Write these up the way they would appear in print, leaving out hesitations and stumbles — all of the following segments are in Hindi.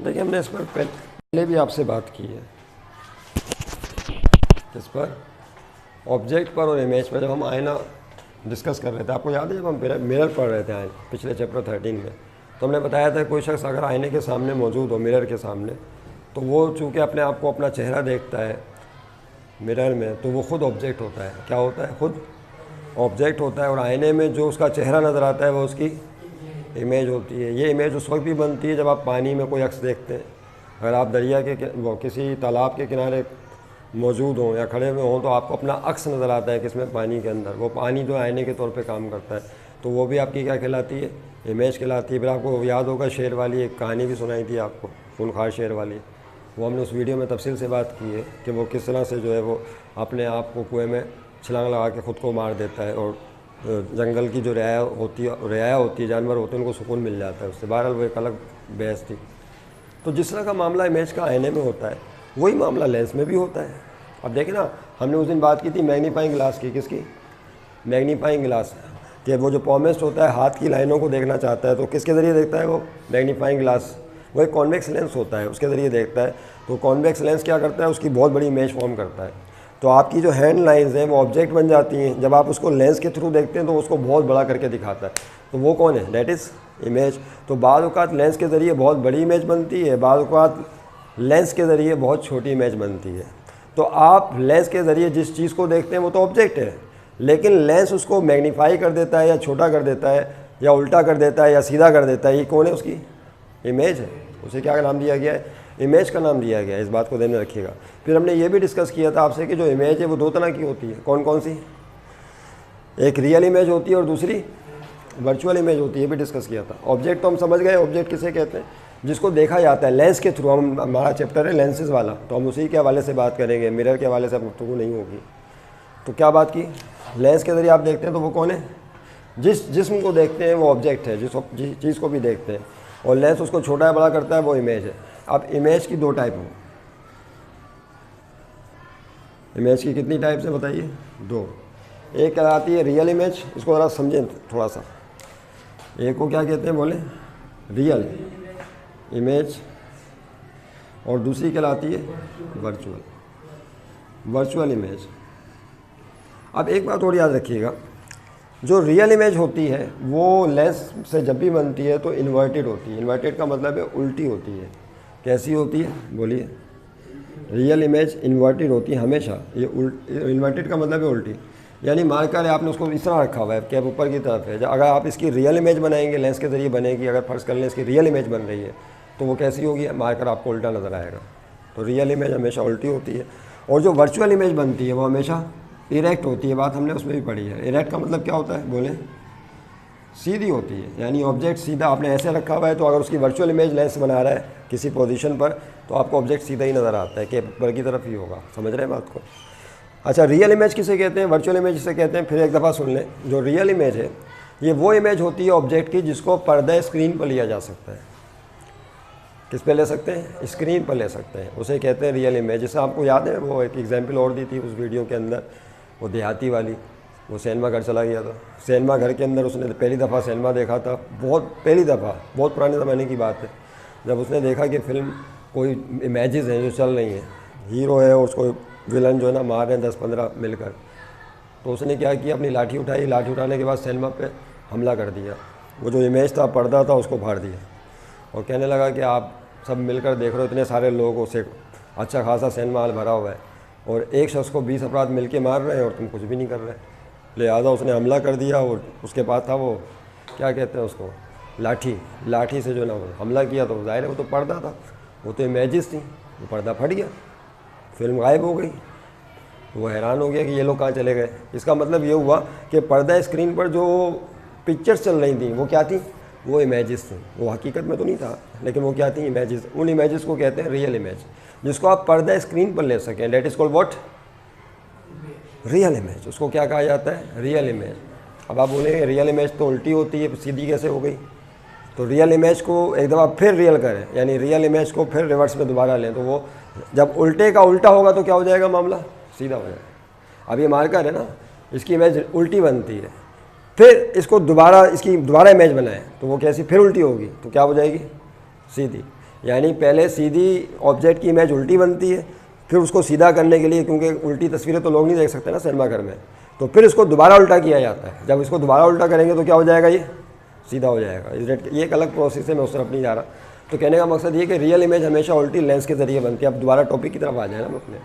देखिए हमने इस पर पहले भी आपसे बात की है, किस पर, ऑब्जेक्ट पर और इमेज पर। जब हम आईना डिस्कस कर रहे थे, आपको याद है जब हम मिरर पढ़ रहे थे पिछले चैप्टर 13 में, तो हमने बताया था कोई शख्स अगर आईने के सामने मौजूद हो, मिरर के सामने, तो वो चूँकि अपने आप को अपना चेहरा देखता है मिरर में, तो वो खुद ऑब्जेक्ट होता है। क्या होता है? खुद ऑब्जेक्ट होता है। और आईने में जो उसका चेहरा नज़र आता है वो उसकी इमेज होती है। ये इमेज उस वक्त भी बनती है जब आप पानी में कोई अक्स देखते हैं। अगर आप दरिया के वो किसी तालाब के किनारे मौजूद हों या खड़े हुए हों तो आपको अपना अक्स नज़र आता है किसमें, पानी के अंदर। वो पानी जो आईने के तौर पे काम करता है, तो वो भी आपकी क्या कहलाती है? इमेज कहलाती है। फिर आपको याद होगा शेर वाली एक कहानी भी सुनाई थी आपको, खूनखार शेर वाली। वो हमने उस वीडियो में तफसील से बात की है कि वो किस तरह से जो है वो अपने आप को कुएँ में छलांग लगा के ख़ुद को मार देता है, और जंगल की जो रियाया होती है, जानवर होते हैं, उनको सुकून मिल जाता है उससे। बहरहाल वो एक अलग बहस थी। तो जिस तरह का मामला इमेज का आईने में होता है, वही मामला लेंस में भी होता है। अब देखें ना, हमने उस दिन बात की थी मैग्नीफाइंग ग्लास की। किसकी? Magnifying glass. कि वो जो पॉमिस्ट होता है हाथ की लाइनों को देखना चाहता है, तो किसके ज़रिए देखता है वो? Magnifying glass. वो एक कॉन्वेक्स लेंस होता है, उसके ज़रिए देखता है। तो कॉन्वेक्स लेंस क्या करता है? उसकी बहुत बड़ी इमेज फॉर्म करता है। तो आपकी जो हैंड लाइंस हैं वो ऑब्जेक्ट बन जाती हैं। जब आप उसको लेंस के थ्रू देखते हैं तो उसको बहुत बड़ा करके दिखाता है। तो वो कौन है? That is image. तो बाद औक़ात लेंस के ज़रिए बहुत बड़ी इमेज बनती है, बाद औक़ात लेंस के ज़रिए बहुत छोटी इमेज बनती है। तो आप लेंस के ज़रिए जिस चीज़ को देखते हैं वो तो ऑब्जेक्ट है, लेकिन लेंस उसको मैग्नीफाई कर देता है या छोटा कर देता है या उल्टा कर देता है या सीधा कर देता है। ये कौन है? उसकी इमेज है। उसे क्या नाम दिया गया है? इमेज का नाम दिया गया है। इस बात को ध्यान में रखिएगा। फिर हमने ये भी डिस्कस किया था आपसे कि जो इमेज है वो दो तरह की होती है। कौन कौन सी? एक रियल इमेज होती है और दूसरी वर्चुअल इमेज होती है। ये भी डिस्कस किया था। ऑब्जेक्ट तो हम समझ गए, ऑब्जेक्ट किसे कहते हैं? जिसको देखा जाता है लेंस के थ्रू। हमारा चैप्टर है लेंसेज वाला, तो हम उसी के हवाले से बात करेंगे, मिरर के हवाले से अब गुफ्तगू नहीं होगी। तो क्या बात की? लेंस के ज़रिए आप देखते हैं, तो वो कौन है? जिस जिस्म को देखते हैं वो ऑब्जेक्ट है, जिस चीज़ को भी देखते हैं, और लेंस उसको छोटा या बड़ा करता है, वो इमेज है। अब इमेज की दो टाइप हो। इमेज की कितनी टाइप्स है बताइए? दो। एक कहलाती है रियल इमेज, इसको ज़रा समझें थोड़ा सा। एक को क्या कहते हैं बोले? Real image. और दूसरी कहलाती है वर्चुअल इमेज। अब एक बात और याद रखिएगा, जो रियल इमेज होती है वो लेंस से जब भी बनती है तो इन्वर्टेड होती है। इन्वर्टेड का मतलब है उल्टी होती है। कैसी होती है बोलिए? रियल इमेज इन्वर्टेड होती है हमेशा। ये इन्वर्टेड का मतलब है उल्टी, यानी मार्कर है, आपने उसको इस तरह रखा हुआ है, कैप ऊपर की तरफ है। अगर आप इसकी रियल इमेज बनाएंगे, लेंस के ज़रिए बनेगी, अगर फर्ज कर लें इसकी रियल इमेज बन रही है, तो वो कैसी होगी? मार्कर आपको उल्टा नज़र आएगा। तो रियल इमेज हमेशा उल्टी होती है। और जो वर्चुअल इमेज बनती है वो हमेशा इरेक्ट होती है। बात हमने उसमें भी पढ़ी है। इरेक्ट का मतलब क्या होता है बोले? सीधी होती है, यानी ऑब्जेक्ट सीधा आपने ऐसे रखा हुआ है, तो अगर उसकी वर्चुअल इमेज लेंस बना रहा है किसी पोजीशन पर, तो आपको ऑब्जेक्ट सीधा ही नज़र आता है कि ऊपर की तरफ ही होगा। समझ रहे हैं बात को? अच्छा, रियल इमेज किसे कहते हैं? वर्चुअल इमेज किसे कहते हैं? फिर एक दफ़ा सुन लें। जो रियल इमेज है ये वो इमेज होती है ऑब्जेक्ट की जिसको पर्दा स्क्रीन पर लिया जा सकता है। किस पे ले सकते हैं? स्क्रीन पर ले सकते हैं, उसे कहते हैं रियल इमेज। जैसे आपको याद है वो एक एग्जाम्पल और दी थी उस वीडियो के अंदर, वो देहाती वाली। वो सिनेमा घर चला गया था, सिनेमा घर के अंदर उसने पहली दफ़ा सिनेमा देखा था, बहुत पहली दफ़ा, बहुत पुराने ज़माने की बात है। जब उसने देखा कि फ़िल्म कोई इमेजेस हैं जो चल रही हैं, हीरो है और उसको विलन जो है ना मार रहे हैं 10-15 मिलकर, तो उसने क्या किया? अपनी लाठी उठाई, लाठी उठाने के बाद सिनेमा पे हमला कर दिया। वो जो इमेज था, पर्दा था, उसको फाड़ दिया और कहने लगा कि आप सब मिलकर देख रहे हो, इतने सारे लोगों से अच्छा खासा सिनेमा हॉल भरा हुआ है और एक शख्स को 20 अपराध मिल के मार रहे हैं और तुम कुछ भी नहीं कर रहे। लिहाजा उसने हमला कर दिया। और उसके पास था वो क्या कहते हैं उसको, लाठी से जो ना वो हमला किया। तो ज़ाहिर है वो तो पर्दा था, वो तो इमेजेस थी, वो पर्दा फट गया, फिल्म गायब हो गई। वो हैरान हो गया कि ये लोग कहाँ चले गए। इसका मतलब ये हुआ कि पर्दा स्क्रीन पर जो पिक्चर्स चल रही थी वो क्या थी? वो इमेजेस थी। वो हकीकत में तो नहीं था, लेकिन वो क्या थी? इमेजेस। उन इमेजेस को कहते हैं रियल इमेज, जिसको आप पर्दा स्क्रीन पर ले सकें। That is called what? Real image. उसको क्या कहा जाता है? Real image. अब आप बोलेंगे रियल इमेज तो उल्टी होती है, सीधी कैसे हो गई? तो रियल इमेज को एक दफ़ा फिर रियल करें, यानी रियल इमेज को फिर रिवर्स में दोबारा लें, तो वो जब उल्टे का उल्टा होगा तो क्या हो जाएगा? मामला सीधा हो जाएगा। अब ये मार्कर है ना, इसकी इमेज उल्टी बनती है, फिर इसको इसकी दोबारा इमेज बनाएं तो वो कैसी? फिर उल्टी होगी, तो क्या हो जाएगी? सीधी। यानी पहले सीधी ऑब्जेक्ट की इमेज उल्टी बनती है, फिर उसको सीधा करने के लिए, क्योंकि उल्टी तस्वीरें तो लोग नहीं देख सकते ना सिनेमा घर में, तो फिर इसको दोबारा उल्टा किया जाता है। जब इसको दोबारा उल्टा करेंगे तो क्या हो जाएगा, ये सीधा हो जाएगा। ये एक अलग प्रोसेस है, मैं उस तरफ नहीं जा रहा। तो कहने का मकसद ये कि रियल इमेज हमेशा उल्टी लेंस के ज़रिए बनती है। अब दोबारा टॉपिक की तरफ आ जाए ना अपने,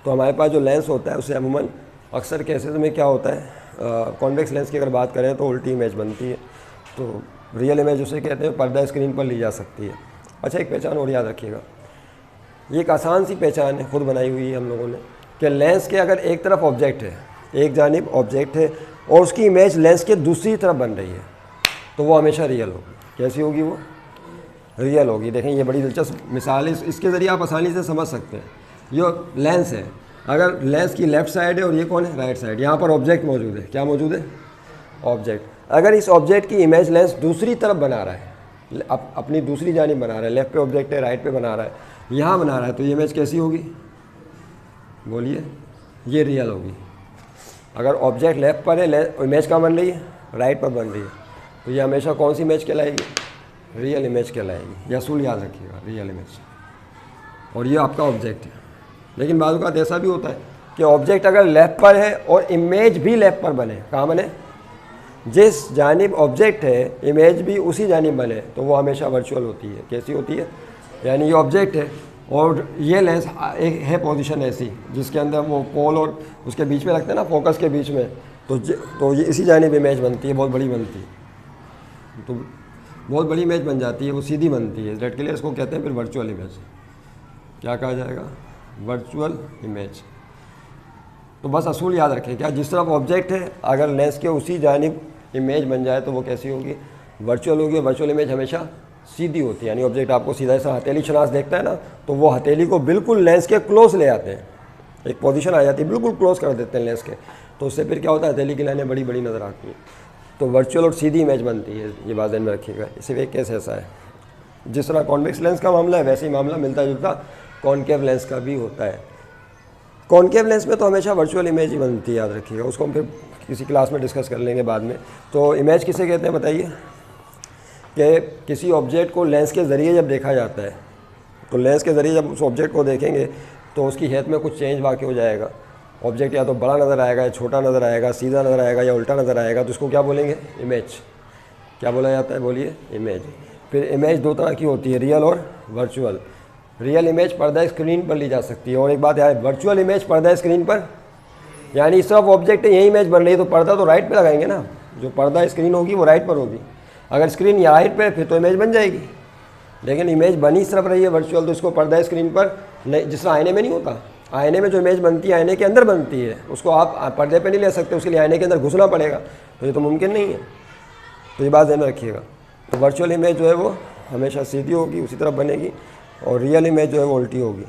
तो हमारे पास जो लेंस होता है उससे अमूमन अक्सर केसेस में क्या होता है, कॉन्वेक्स लेंस की अगर बात करें तो उल्टी इमेज बनती है। तो रियल इमेज उसे कहते हैं, पर्दा स्क्रीन पर ली जा सकती है। अच्छा, एक पहचान और याद रखिएगा, ये एक आसान सी पहचान है, खुद बनाई हुई है हम लोगों ने, कि लेंस के अगर एक तरफ ऑब्जेक्ट है, एक जानिब ऑब्जेक्ट है और उसकी इमेज लेंस के दूसरी तरफ बन रही है, तो वो हमेशा रियल होगी। कैसी होगी वो? रियल होगी। देखें, ये बड़ी दिलचस्प मिसाल है, इसके ज़रिए आप आसानी से समझ सकते हैं। ये लेंस है, अगर लेंस की लेफ़्ट साइड है और ये कौन है, राइट साइड, यहाँ पर ऑब्जेक्ट मौजूद है। क्या मौजूद है? ऑब्जेक्ट। अगर इस ऑब्जेक्ट की इमेज लेंस दूसरी तरफ बना रहा है, अपनी दूसरी जानिब बना रहा है, लेफ़्ट पे ऑब्जेक्ट है, राइट पे बना रहा है, यहाँ बना रहा है, तो ये इमेज कैसी होगी? बोलिए। ये रियल होगी। अगर ऑब्जेक्ट लेफ़्ट पर है, इमेज कहाँ बन रही है? राइट पर बन रही है, तो ये हमेशा कौन सी इमेज कहलाएगी? रियल इमेज कहलाएगी। यह असूल याद रखिएगा, रियल इमेज। और ये आपका ऑब्जेक्ट है। लेकिन बाज़ औक़ात ऐसा भी होता है कि ऑब्जेक्ट अगर लेफ़्ट पर है और इमेज भी लेफ़्ट पर बने, कहाँ बने? जिस जानिब ऑब्जेक्ट है इमेज भी उसी जानिब बने, तो वो हमेशा वर्चुअल होती है। कैसी होती है? यानी ये ऑब्जेक्ट है और ये लेंस एक है पोजीशन ऐसी जिसके अंदर वो पोल और उसके बीच में रखते हैं ना, फोकस के बीच में, तो ये इसी जानिब इमेज बनती है, बहुत बड़ी बनती है। तो बहुत बड़ी इमेज बन जाती है, वो सीधी बनती है। दैट के लिए इसको कहते हैं फिर वर्चुअल इमेज। क्या कहा जाएगा? Virtual image. तो बस असूल याद रखें, क्या जिस तरफ ऑब्जेक्ट है अगर लेंस के उसी जानिब इमेज बन जाए तो वो कैसी होगी? वर्चुअल होगी। वर्चुअल इमेज हमेशा सीधी होती है, यानी ऑब्जेक्ट आपको सीधा, ऐसा हथेली शनास देखता है ना, तो वो हथेली को बिल्कुल लेंस के क्लोज ले आते हैं, एक पोजीशन आ जाती है, बिल्कुल क्लोज कर देते हैं लेंस के, तो उससे फिर क्या होता है, हथेली की लाइनें बड़ी बड़ी नज़र आती हैं। तो वर्चुअल और सीधी इमेज बनती है, ये बात ध्यान में रखिएगा। सिर्फ एक केस ऐसा है, जिस तरह कॉन्वेक्स लेंस का मामला है वैसे ही मामला मिलता जुलता कॉनकेव लेंस का भी होता है। कॉनकेव लेंस में तो हमेशा वर्चुअल इमेज ही बनती है, याद रखिएगा। उसको हम फिर किसी क्लास में डिस्कस कर लेंगे बाद में। तो इमेज किसे कहते हैं बताइए? कि किसी ऑब्जेक्ट को लेंस के ज़रिए जब देखा जाता है, तो लेंस के ज़रिए जब उस ऑब्जेक्ट को देखेंगे तो उसकी हैत में कुछ चेंज वाक़ई हो जाएगा। ऑब्जेक्ट या तो बड़ा नज़र आएगा, या छोटा नज़र आएगा, सीधा नज़र आएगा या उल्टा नज़र आएगा, तो उसको क्या बोलेंगे? इमेज। क्या बोला जाता है? बोलिए, इमेज। फिर इमेज दो तरह की होती है, रियल और वर्चुअल। रियल इमेज पर्दा स्क्रीन पर ली जा सकती है, और एक बात याद, वर्चुअल इमेज पर्दा स्क्रीन पर, यानी इस तरफ ऑब्जेक्ट है, यही इमेज बन रही है, तो पर्दा तो राइट पे लगाएंगे ना, जो पर्दा स्क्रीन होगी वो राइट पर होगी। अगर स्क्रीन या राइट पे फिर तो इमेज बन जाएगी, लेकिन इमेज बनी इस तरफ रही है वर्चुअल, तो इसको पर्दा स्क्रीन पर नहीं, जिस तरह आईने में नहीं होता, आईने में जो इमेज बनती है आईने के अंदर बनती है, उसको आप पर्दे पे नहीं ले सकते, उसके लिए आईने के अंदर घुसना पड़ेगा, तो ये तो मुमकिन नहीं है। तो ये बात ध्यान में रखिएगा। तो वर्चुअल इमेज जो है वो हमेशा सीधी होगी, उसी तरफ बनेगी, और रियल इमेज जो है वो उल्टी होगी,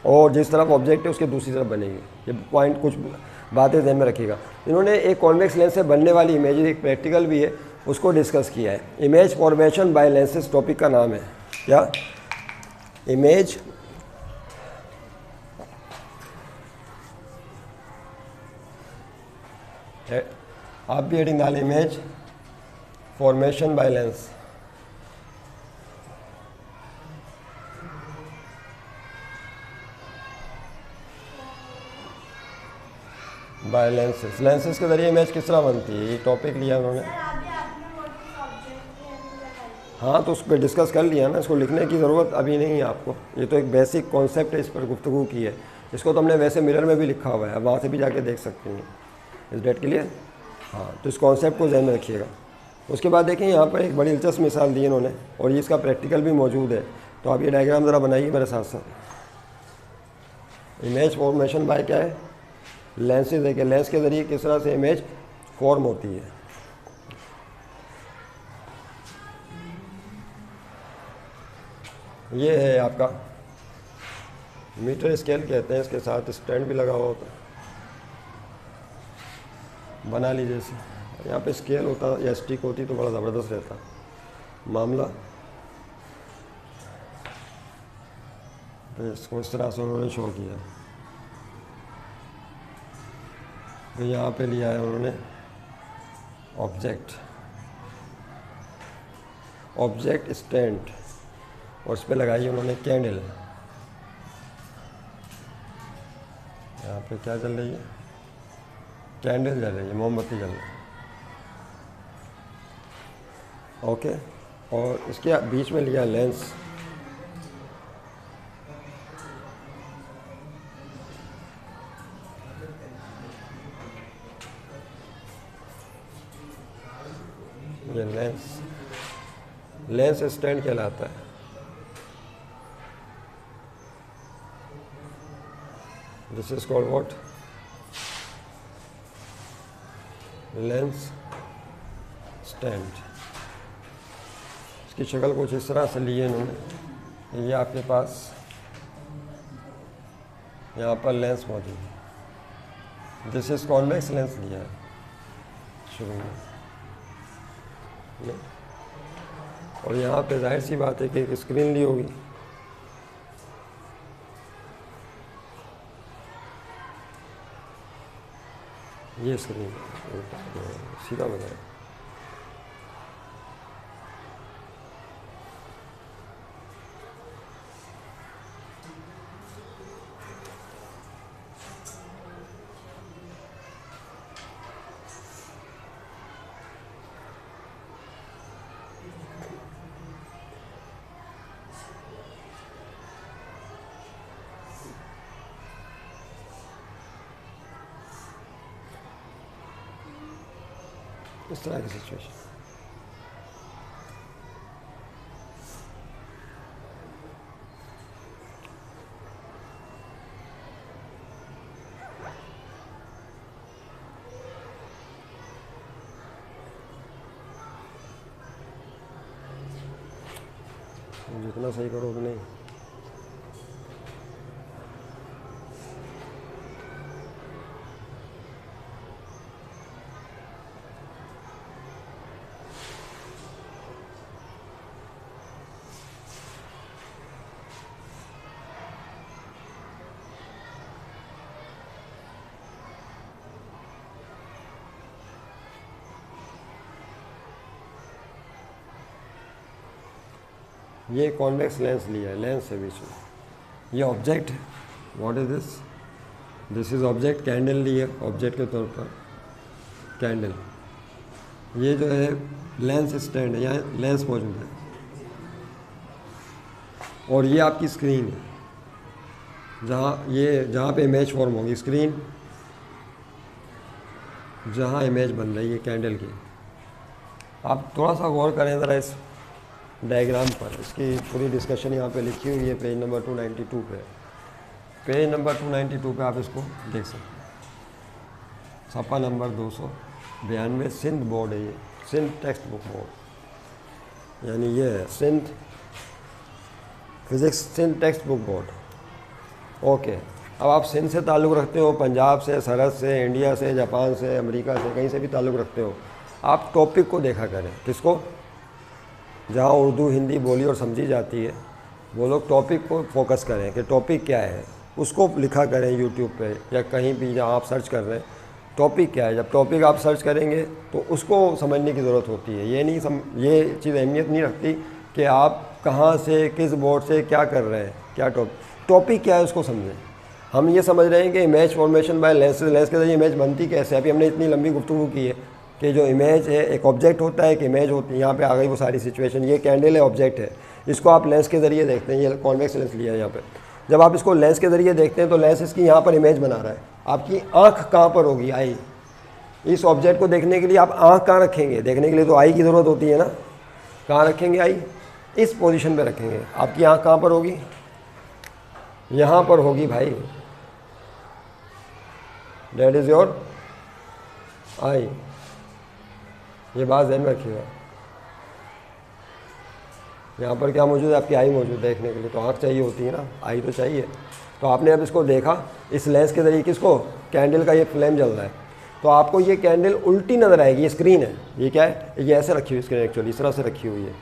और जिस तरफ ऑब्जेक्ट है उसके दूसरी तरफ बनेगी। ये पॉइंट, कुछ बातें ध्यान में रखिएगा। इन्होंने एक कॉन्वेक्स लेंस से बनने वाली इमेज, एक प्रैक्टिकल भी है, उसको डिस्कस किया है। Image formation by lenses topic का नाम है क्या? इमेज आप भी हेडिंग डाल, image formation by lens. By lenses, lenses के जरिए इमेज किस तरह बनती है, ये टॉपिक लिया उन्होंने। हाँ, तो उस पर डिस्कस कर लिया ना, इसको लिखने की ज़रूरत अभी नहीं है आपको। ये तो एक बेसिक कॉन्सेप्ट है, इस पर गुफ्तगू की है। इसको तो हमने वैसे मिरर में भी लिखा हुआ है, वहाँ से भी जाके देख सकते हैं इस डेट के लिए। हाँ, तो इस कॉन्सेप्ट को ध्यान में रखिएगा। उसके बाद देखें, यहाँ पर एक बड़ी दिलचस्प मिसाल दी इन्होंने, और ये इसका प्रैक्टिकल भी मौजूद है। तो आप ये डायग्राम ज़रा बनाइए मेरे साथ साथ। इमेज फॉर्मेशन बाय क्या है? लेंसेज है कि लेंस के ज़रिए किस तरह से इमेज फॉर्म होती है। ये है आपका मीटर स्केल कहते हैं, इसके साथ स्टैंड भी लगा हुआ होता है, बना लीजिए इसे। यहाँ पे स्केल होता या स्टिक होती तो बड़ा ज़बरदस्त रहता मामला। तो इसको इस तरह से उन्होंने शो किया। तो यहाँ पे लिया है उन्होंने ऑब्जेक्ट स्टैंड, और उस पर लगाई उन्होंने कैंडल। यहाँ पे क्या जल रही है? कैंडल जल रही है, मोमबत्ती जल रही है। ओके, और इसके बीच में लिया लेंस। ये लेंस स्टैंड कहलाता है। This is called what? Lens stand. इसकी शक्ल कुछ इस तरह से ली है इन्होंने। ये आपके पास यहाँ पर लेंस मौजूद है। दिस इज कॉन्वेक्स लेंस लिया है शुरू में, और यहाँ पे जाहिर सी बात है कि एक स्क्रीन ली होगी। ये स्क्रीन सीधा बताया। इस तरह की सिचुएशन। जितना सही करो उतना ही। ये कॉन्वेक्स लेंस लिया है, लेंस है बीच में। ये ऑब्जेक्ट है, what is this? This is object. Candle ली है ऑब्जेक्ट के तौर पर, कैंडल। ये जो है लेंस स्टैंड है, यहाँ लेंस मौजूद है, और ये आपकी स्क्रीन है जहाँ पे इमेज फॉर्म होगी। स्क्रीन जहाँ इमेज बन रही है कैंडल की। आप थोड़ा सा गौर करें ज़रा इस डायग्राम पर। इसकी पूरी डिस्कशन यहाँ पे लिखी हुई है पेज नंबर 292 पे। पेज नंबर 292 पे आप इसको देख सकते हैं। सफ़ा नंबर 292, सिंध बोर्ड है ये, सिंध टेक्स्ट बुक बोर्ड, यानी ये है Sindh physics, Sindh text book board. Okay, अब आप सिंध से ताल्लुक़ रखते हो, पंजाब से, सरहद से, इंडिया से, जापान से, अमेरिका से, कहीं से भी ताल्लुक़ रखते हो, आप टॉपिक को देखा करें। किसको? जहाँ उर्दू हिंदी बोली और समझी जाती है वो लोग टॉपिक को फोकस करें कि टॉपिक क्या है, उसको लिखा करें यूट्यूब पे या कहीं भी जहाँ आप सर्च कर रहे हैं टॉपिक क्या है। जब टॉपिक आप सर्च करेंगे तो उसको समझने की ज़रूरत होती है। ये चीज़ अहमियत नहीं रखती कि आप कहाँ से, किस बोर्ड से क्या कर रहे हैं, क्या टॉपिक क्या है उसको समझें। हम ये समझ रहे हैं कि image formation by lens, lens के ज़रिए इमेज बनती कैसे। अभी हमने इतनी लंबी गुफ्तगू की है कि जो इमेज है एक ऑब्जेक्ट होता है, एक इमेज होती है। यहाँ पे आ गई वो सारी सिचुएशन। ये कैंडल है, ऑब्जेक्ट है, इसको आप लेंस के ज़रिए देखते हैं। ये कॉन्वेक्स लेंस लिया है यहाँ पे। जब आप इसको लेंस के ज़रिए देखते हैं तो लेंस इसकी यहाँ पर इमेज बना रहा है। आपकी आँख कहाँ पर होगी? आई। इस ऑब्जेक्ट को देखने के लिए आप आँख कहाँ रखेंगे? देखने के लिए तो आई की ज़रूरत होती है ना। कहाँ रखेंगे? आई, इस पोजीशन पे रखेंगे। आपकी आँख कहाँ पर होगी? यहाँ पर होगी भाई। डेट इज़ योर आई। ये बात ध्यान में रखिएगा। यहाँ पर क्या मौजूद है? आपकी आई मौजूद है। देखने के लिए तो आँख चाहिए होती है ना, आई तो चाहिए। तो आपने अब इसको देखा इस लेंस के ज़रिए। किसको? कैंडल का ये फ्लेम जल रहा है, तो आपको ये कैंडल उल्टी नज़र आएगी। ये स्क्रीन है, ये क्या है? ये ऐसे रखी हुई स्क्रीन, एक्चुअली इस तरह से रखी हुई है,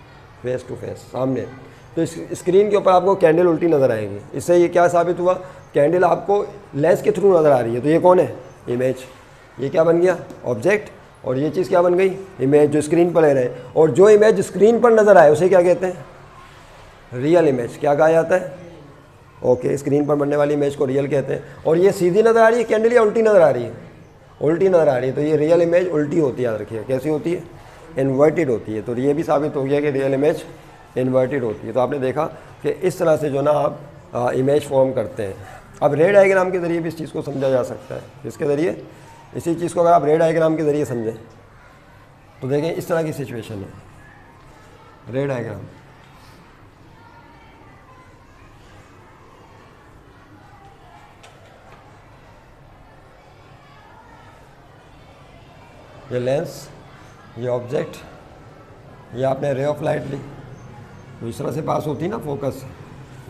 फेस टू फेस सामने। तो इस स्क्रीन के ऊपर आपको कैंडल उल्टी नज़र आएगी। इससे ये क्या साबित हुआ? कैंडल आपको लेंस के थ्रू नज़र आ रही है। तो ये कौन है? इमेज। ये क्या बन गया? ऑब्जेक्ट। और ये चीज़ क्या बन गई? इमेज, जो स्क्रीन पर ले रहे हैं। और जो इमेज स्क्रीन पर नज़र आए उसे क्या कहते हैं? रियल इमेज क्या कहा जाता है? ओके, स्क्रीन पर बनने वाली इमेज को रियल कहते हैं। और ये सीधी नज़र आ रही है कैंडल या उल्टी नज़र आ रही है? उल्टी नज़र आ रही है, तो ये रियल इमेज उल्टी होती है, याद रखिए। कैसी होती है? इन्वर्टेड होती है। तो ये भी साबित हो गया कि रियल इमेज इन्वर्टेड होती है। तो आपने देखा कि इस तरह से जो ना आप इमेज फॉर्म करते हैं। अब रे डायग्राम के ज़रिए भी इस चीज़ को समझा जा सकता है। इसके ज़रिए, इसी चीज़ को अगर आप रे डायग्राम के ज़रिए समझें तो देखें इस तरह की सिचुएशन है। रे डायग्राम, ये लेंस, ये ऑब्जेक्ट, ये आपने रे ऑफ लाइट ली, तो इस तरह से पास होती है ना फोकस,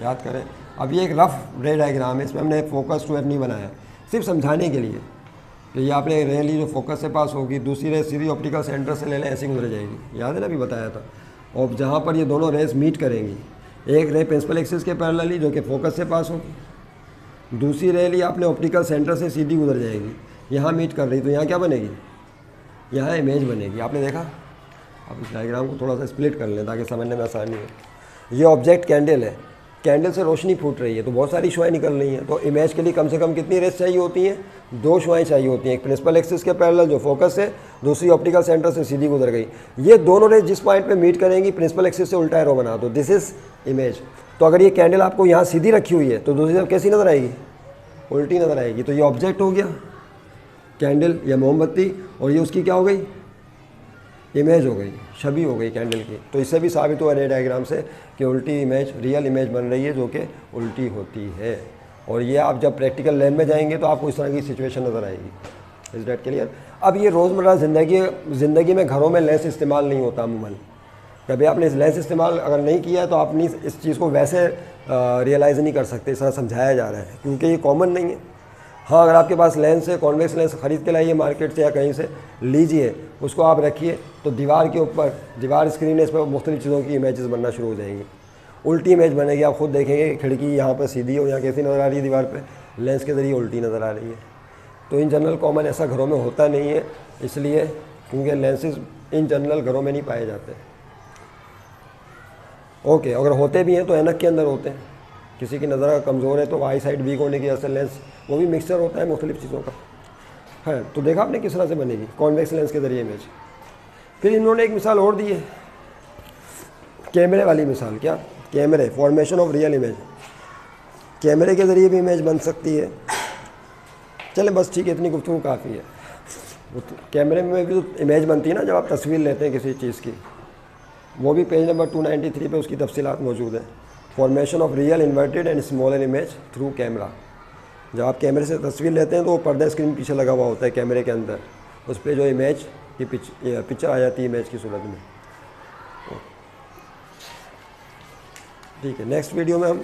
याद करें। अब ये एक रफ रे डायग्राम है, इसमें हमने फोकस टू एफ नहीं बनाया, सिर्फ समझाने के लिए कि ये आपने रे ली जो फोकस से पास होगी, दूसरी रे सीधी ऑप्टिकल सेंटर से ले लें, ऐसे गुजर जाएगी। याद है ना, अभी बताया था। और जहाँ पर ये दोनों रेस मीट करेंगी, एक रे प्रिंसिपल एक्सिस के पैरेलली जो कि फोकस से पास होगी, दूसरी रे ली आपने ऑप्टिकल सेंटर से सीधी गुजर जाएगी, यहाँ मीट कर रही, तो यहाँ क्या बनेगी? यहाँ इमेज बनेगी। आपने देखा? अब इस डायग्राम को थोड़ा सा स्प्लिट कर लें ताकि समझने में आसानी हो। ये ऑब्जेक्ट कैंडल है, कैंडल से रोशनी फूट रही है, तो बहुत सारी शुआएँ निकल रही हैं। तो इमेज के लिए कम से कम कितनी रेस चाहिए होती हैं? 2 शुआएँ चाहिए होती हैं। एक प्रिंसिपल एक्सिस के पैरेलल जो फोकस है, दूसरी ऑप्टिकल सेंटर से सीधी गुजर गई। ये दोनों रेस जिस पॉइंट पे मीट करेंगी, प्रिंसिपल एक्सिस से उल्टा एरो बना दो, दिस इज इमेज। तो अगर ये कैंडल आपको यहाँ सीधी रखी हुई है तो दूसरी तरफ कैसी नज़र आएगी? उल्टी नज़र आएगी। तो ये ऑब्जेक्ट हो गया कैंडल या मोमबत्ती, और ये उसकी क्या हो गई? इमेज हो गई, छवि हो गई कैंडल की। तो इससे भी साबित हुआ रे डायग्राम से कि उल्टी इमेज रियल इमेज बन रही है जो कि उल्टी होती है। और ये आप जब प्रैक्टिकल लैब में जाएंगे तो आपको इस तरह की सिचुएशन नज़र आएगी। Is that clear? अब ये रोज़मर्रा ज़िंदगी में घरों में लेंस इस्तेमाल नहीं होता अमूमन। कभी आपने इस लेंस इस्तेमाल अगर नहीं किया है तो आप नहीं इस चीज़ को वैसे रियलाइज़ नहीं कर सकते, इस तरह समझाया जा रहा है क्योंकि ये कॉमन नहीं है। हाँ, अगर आपके पास लेंस है, कॉन्वेक्स लेंस खरीद के लाइए मार्केट से या कहीं से लीजिए, उसको आप रखिए, तो दीवार के ऊपर, दीवार स्क्रीन है, इस पर मुख्तलिफ चीज़ों की इमेजेस बनना शुरू हो जाएंगी। उल्टी इमेज बनेगी, आप खुद देखेंगे खिड़की यहाँ पर सीधी हो, यहाँ कैसी नज़र आ रही है दीवार पे, लेंस के ज़रिए उल्टी नज़र आ रही है। तो इन जनरल कॉमन ऐसा घरों में होता नहीं है, इसलिए क्योंकि लेंसेज इन जनरल घरों में नहीं पाए जाते। ओके, अगर होते भी हैं तो ऐनक के अंदर होते हैं। किसी की नज़र कमज़ोर है तो आई साइड वीक होने की वजह से लेंस, वो भी मिक्सचर होता है मुख्तलिफ चीज़ों का है। तो देखा आपने किस तरह से बनेगी कॉन्वेक्स लेंस के ज़रिए इमेज। फिर इन्होंने एक मिसाल और दी है, कैमरे वाली मिसाल। क्या? कैमरे, फॉर्मेशन ऑफ रियल इमेज। कैमरे के ज़रिए भी इमेज बन सकती है। चले बस ठीक है, इतनी गुफ्तगू काफ़ी है। वो तो कैमरे में भी तो इमेज बनती है ना, जब आप तस्वीर लेते हैं किसी चीज़ की, वो भी पेज नंबर 293 पे उसकी तफसीलात मौजूद है। Formation of real inverted and smaller image through camera. जब आप कैमरे से तस्वीर लेते हैं तो वो पर्दा स्क्रीन पीछे लगा हुआ होता है कैमरे के अंदर, उस पर जो इमेज की पिक्चर आ जाती है इमेज की सूरत में। ठीक है, नेक्स्ट वीडियो में हम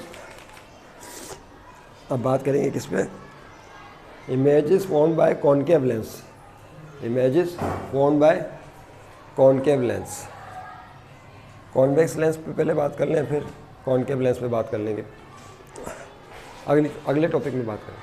अब बात करेंगे किस पे? Images form by concave lens. Images form by concave lens. Convex lens पे पहले बात कर लें, फिर कॉनकेव लेंस पे बात कर लेंगे, अगले टॉपिक में बात करें।